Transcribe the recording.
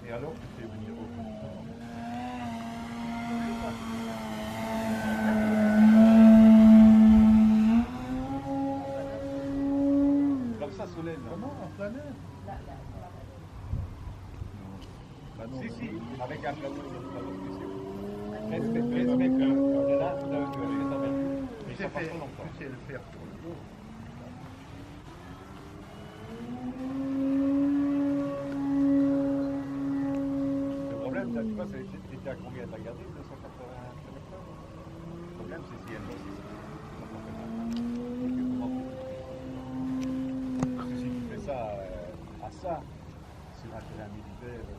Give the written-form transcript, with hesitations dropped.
Et alors, tu fais venir au comme ça, Solène. Comment en plein air? Si, si, avec un plateau spécial. 13 mètres de là, tout à l'heure, tu vas les mettre. Mais ça passe trop longtemps. Tu sais le faire pour le dos. Le problème, tu vois, c'était à combien t'as gardé 280 km? Le problème, c'est si elle bosse ici. Si tu fais ça à ça, sur un terrain militaire.